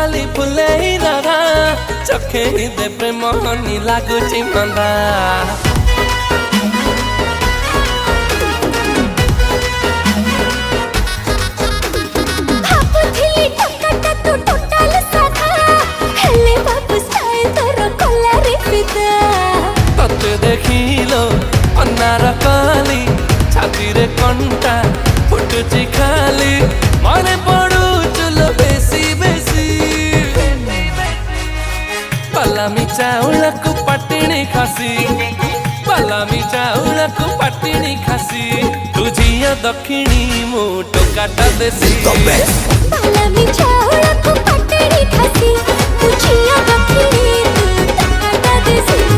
खाली फुले लगा चखे दे प्रेम हनी लागुची मंदा देखिलो अन्नार काली छाती रे कंटा फुटुची खाली मने पड़ू चुलो बेसी बेसी पलामी चाउला को पटिणी खासी पलामी चाउला को पटिणी खासी तुझिया दक्षिणी मु टोकाटा देसी पलामी चाउला को पटिणी खासी तुझिया दक्षिणी मु टोकाटा देसी।